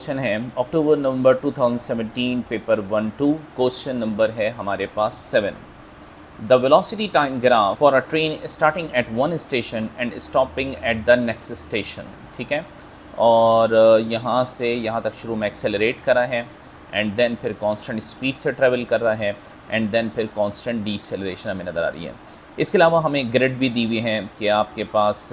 Question है अक्टूबर नवंबर 2017 paper 1-2 question number है हमारे पास 7। The velocity time graph for a train starting at one station and stopping at the next station. ठीक है, और यहाँ से यहाँ तक शुरू में एक्सेलरेट करा है एंड देन फिर कांस्टेंट स्पीड से ट्रेवल कर रहा है एंड देन फिर कांस्टेंट डीसेलरेशन हमें नज़र आ रही है। इसके अलावा हमें ग्रिड भी दी हुई हैं कि आपके पास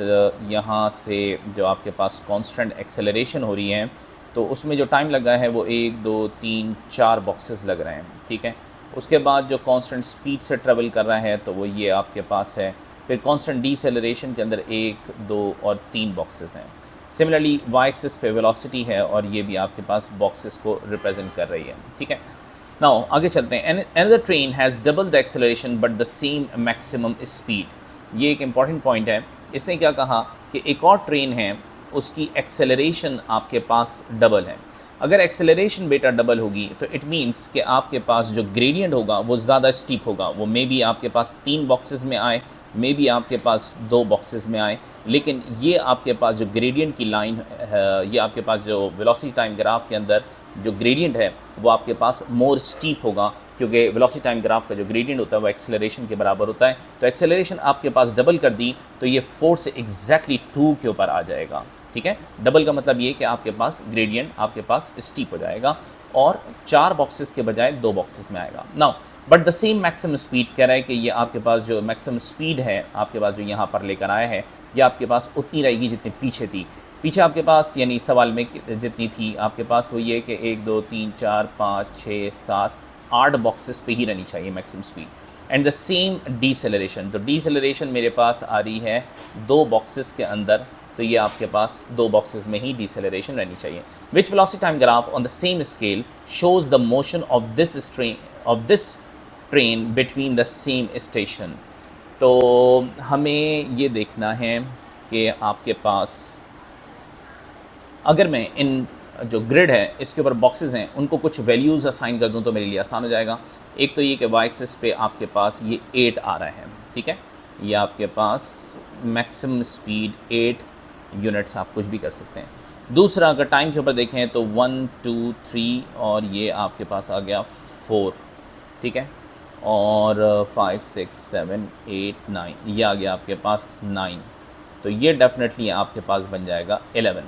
यहाँ से जो आपके पास कांस्टेंट एक्सेलरेशन हो रही है तो उसमें जो टाइम लगा है वो 1 2 3 4 बॉक्सेस लग रहे हैं। ठीक है, उसके बाद जो कांस्टेंट स्पीड से ट्रेवल कर रहा है तो वो ये आपके पास है। फिर कांस्टेंट डीसेलरेशन के अंदर 1 2 और 3 बॉक्सेस हैं। सिमिलरली वाई एक्सिस पे वेलोसिटी है और ये भी आपके पास बॉक्सेस को रिप्रेजेंट कर रही है। ठीक है, नाउ आगे चलते हैं। Another train has double the acceleration but the same maximum speed. ये एक इम्पॉर्टेंट पॉइंट है। इसने क्या कहा कि एक और ट्रेन है उसकी एक्सेलरेशन आपके पास डबल है। अगर एक्सेलरेशन बेटा डबल होगी तो इट मीन्स कि आपके पास जो ग्रेडियंट होगा वो ज़्यादा स्टीप होगा। वो मे बी आपके पास 3 बॉक्सेस में आए, मे बी आपके पास 2 बॉक्सेस में आए, लेकिन ये आपके पास जो ग्रेडियंट की लाइन है, ये आपके पास जो वेलोसिटी टाइम ग्राफ के अंदर जो ग्रेडियंट है वो आपके पास मोर स्टीप होगा, क्योंकि वेलोसिटी टाइम ग्राफ का जो ग्रेडियंट होता है वो एक्सेलरेशन के बराबर होता है। तो एक्सेलरेशन आपके पास डबल कर दी तो ये 4 से एग्जैक्टली 2 के ऊपर आ जाएगा। ठीक है, डबल का मतलब ये कि आपके पास ग्रेडियंट आपके पास स्टीप हो जाएगा और 4 बॉक्सेस के बजाय 2 बॉक्सेस में आएगा। Now but the same maximum speed कह रहा है कि ये आपके पास जो मैक्सिमम स्पीड है आपके पास जो यहाँ पर लेकर आया है ये आपके पास उतनी रहेगी जितनी पीछे थी। पीछे आपके पास यानी सवाल में जितनी थी आपके पास वो ये कि 1 2 3 4 5 6 7 8 बॉक्सेस पे ही रहनी चाहिए maximum speed and the same deceleration. तो डीसेलरेशन मेरे पास आ रही है 2 बॉक्सेस के अंदर, तो ये आपके पास 2 बॉक्सेस में ही डीसेलरेशन रहनी चाहिए। Which velocity time graph on the same scale shows the motion of this train between the same station. तो हमें ये देखना है कि आपके पास अगर मैं इन जो ग्रिड है इसके ऊपर बॉक्सेस हैं उनको कुछ वैल्यूज़ असाइन कर दूं तो मेरे लिए आसान हो जाएगा। एक तो ये कि वाई एक्सिस पे आपके पास ये 8 आ रहा है। ठीक है, ये आपके पास मैक्सिमम स्पीड 8 यूनिट्स आप कुछ भी कर सकते हैं। दूसरा अगर टाइम के ऊपर देखें तो 1 2 3 और ये आपके पास आ गया 4। ठीक है, और 5 6 7 8 9 ये आ गया आपके पास 9। तो ये डेफिनेटली आपके पास बन जाएगा 11।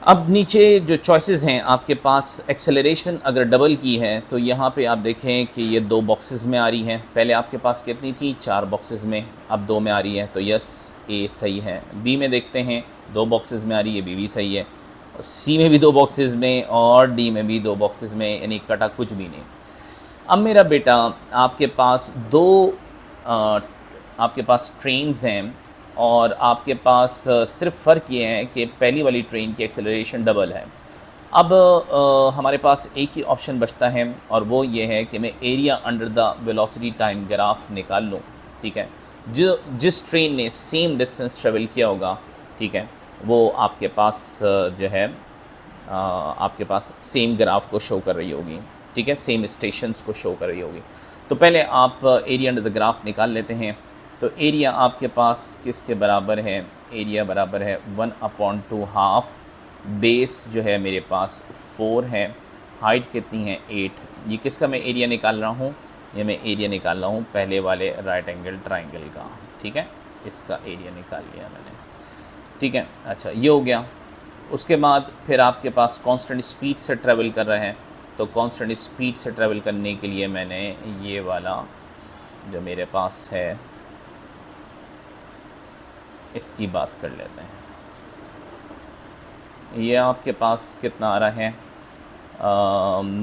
अब नीचे जो चॉइसेस हैं आपके पास एक्सेलरेशन अगर डबल की है तो यहाँ पे आप देखें कि ये 2 बॉक्सेस में आ रही है। पहले आपके पास कितनी थी? 4 बॉक्सेस में, अब 2 में आ रही है। तो यस ए सही है। बी में देखते हैं 2 बॉक्सेस में आ रही है, बी भी सही है। सी में भी 2 बॉक्सेस में और डी में भी 2 बॉक्सेस में, यानी कटा कुछ भी नहीं। अब मेरा बेटा आपके पास आपके पास ट्रेन्स हैं और आपके पास सिर्फ फ़र्क ये है कि पहली वाली ट्रेन की एक्सेलरेशन डबल है। अब हमारे पास एक ही ऑप्शन बचता है और वो ये है कि मैं area under the velocity time graph निकाल लूँ। ठीक है, जिस ट्रेन ने सेम डिस्टेंस ट्रेवल किया होगा, ठीक है, वो आपके पास जो है आपके पास सेम ग्राफ को शो कर रही होगी। ठीक है, सेम स्टेशंस को शो कर रही होगी। तो पहले आप एरिया अंडर द ग्राफ निकाल लेते हैं। तो एरिया आपके पास किसके बराबर है? एरिया बराबर है 1/2 हाफ। बेस जो है मेरे पास 4 है, हाइट कितनी है 8। ये किसका मैं एरिया निकाल रहा हूँ? ये मैं एरिया निकाल रहा हूँ पहले वाले राइट एंगल ट्राइंगल का। ठीक है, इसका एरिया निकाल लिया मैंने। ठीक है, अच्छा ये हो गया। उसके बाद फिर आपके पास कांस्टेंट स्पीड से ट्रैवल कर रहे हैं, तो कांस्टेंट स्पीड से ट्रैवल करने के लिए मैंने ये वाला जो मेरे पास है इसकी बात कर लेते हैं। ये आपके पास कितना आ रहा है?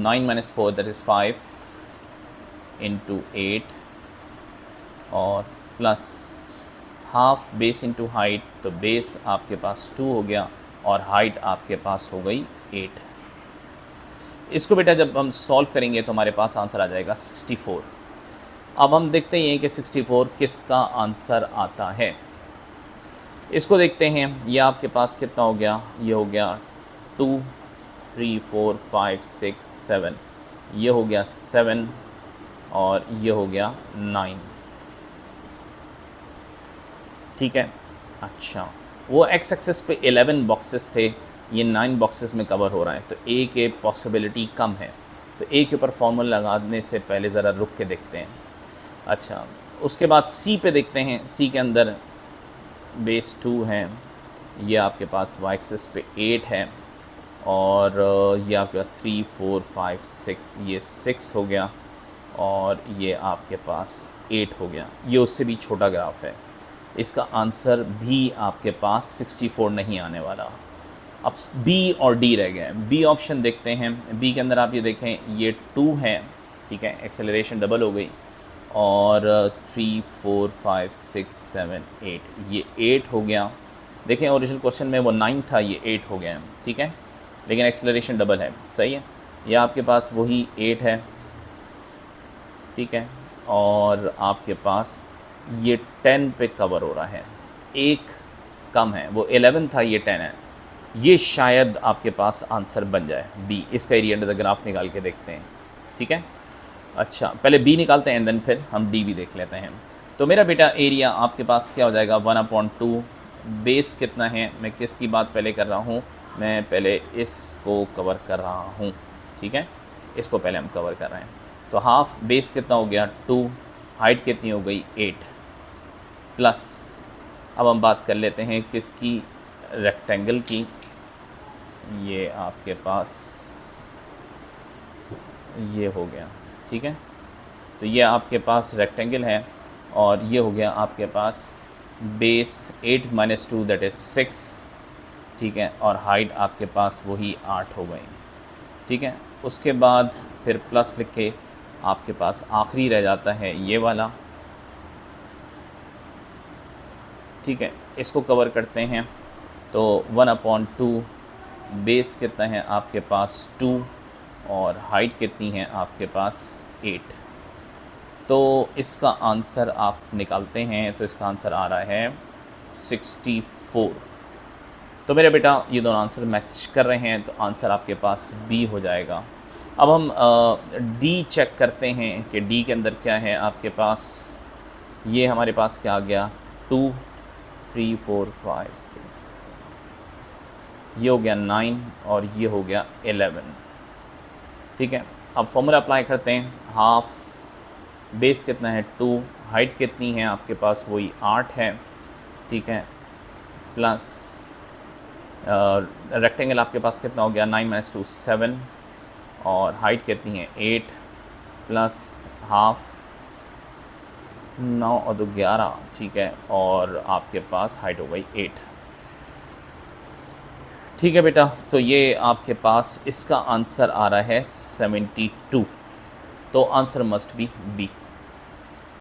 9 - 4 दैट इज़ 5 × 8 और plus half base into height. तो बेस आपके पास 2 हो गया और हाइट आपके पास हो गई 8। इसको बेटा जब हम सॉल्व करेंगे तो हमारे पास आंसर आ जाएगा 64। अब हम देखते हैं कि 64 किसका आंसर आता है। इसको देखते हैं। ये आपके पास कितना हो गया? ये हो गया 2 3 4 5 6 7, ये हो गया 7 और ये हो गया 9। ठीक है, अच्छा वो एक्स एक्सेस पे 11 बॉक्सेस थे ये 9 बॉक्सेस में कवर हो रहा है, तो ए के पॉसिबिलिटी कम है। तो ए के ऊपर फॉर्मूला लगाने से पहले ज़रा रुक के देखते हैं। अच्छा, उसके बाद सी पे देखते हैं। सी के अंदर बेस 2 है, ये आपके पास वाई एक्सिस पे 8 है, और ये आपके पास 3 4 5 6, ये 6 हो गया, और ये आपके पास 8 हो गया। ये उससे भी छोटा ग्राफ है। इसका आंसर भी आपके पास 64 नहीं आने वाला। अब बी और डी रह गए। बी ऑप्शन देखते हैं। बी के अंदर आप ये देखें, ये 2 है, ठीक है, एक्सेलरेशन डबल हो गई, और 3 4 5 6 7 8, ये 8 हो गया। देखें ओरिजिनल क्वेश्चन में वो 9 था, ये 8 हो गया, ठीक है, लेकिन एक्सेलरेशन डबल है, सही है। ये आपके पास वही 8 है, ठीक है, और आपके पास ये 10 पे कवर हो रहा है, एक कम है, वो 11 था, ये 10 है। ये शायद आपके पास आंसर बन जाए बी। इसका एरिया अंडर द ग्राफ निकाल के देखते हैं, ठीक है। अच्छा, पहले बी निकालते हैं, देन फिर हम डी भी देख लेते हैं। तो मेरा बेटा एरिया आपके पास क्या हो जाएगा, 1/2। बेस कितना है, मैं किसकी बात पहले कर रहा हूँ, मैं पहले इसको कवर कर रहा हूँ, ठीक है, इसको पहले हम कवर कर रहे हैं। तो हाफ बेस कितना हो गया 2, हाइट कितनी हो गई 8 प्लस। अब हम बात कर लेते हैं किसकी, रेक्टेंगल की। ये आपके पास ये हो गया, ठीक है, तो ये आपके पास रेक्टेंगल है, और ये हो गया आपके पास बेस 8 - 2 दैट इज़ 6, ठीक है, और हाइट आपके पास वही 8 हो गई, ठीक है। उसके बाद फिर प्लस लिख के आपके पास आखिरी रह जाता है ये वाला, ठीक है, इसको कवर करते हैं। तो 1/2 बेस कितना है आपके पास 2, और हाइट कितनी है आपके पास 8। तो इसका आंसर आप निकालते हैं, तो इसका आंसर आ रहा है 64। तो मेरे बेटा ये दोनों आंसर मैच कर रहे हैं, तो आंसर आपके पास बी हो जाएगा। अब हम डी चेक करते हैं कि डी के अंदर क्या है आपके पास। ये हमारे पास क्या आ गया 2 3 4 5 6, ये हो गया 9, और ये हो गया 11, ठीक है। अब फॉर्मूला अप्लाई करते हैं। हाफ बेस कितना है 2, हाइट कितनी है आपके पास वही 8 है, ठीक है, प्लस रेक्टेंगल आपके पास कितना हो गया 9 - 2 7, और हाइट कितनी है 8 प्लस हाफ 9 और 2 11, ठीक है, और आपके पास हाइट हो गई 8, ठीक है बेटा। तो ये आपके पास इसका आंसर आ रहा है 72। तो आंसर मस्ट बी बी।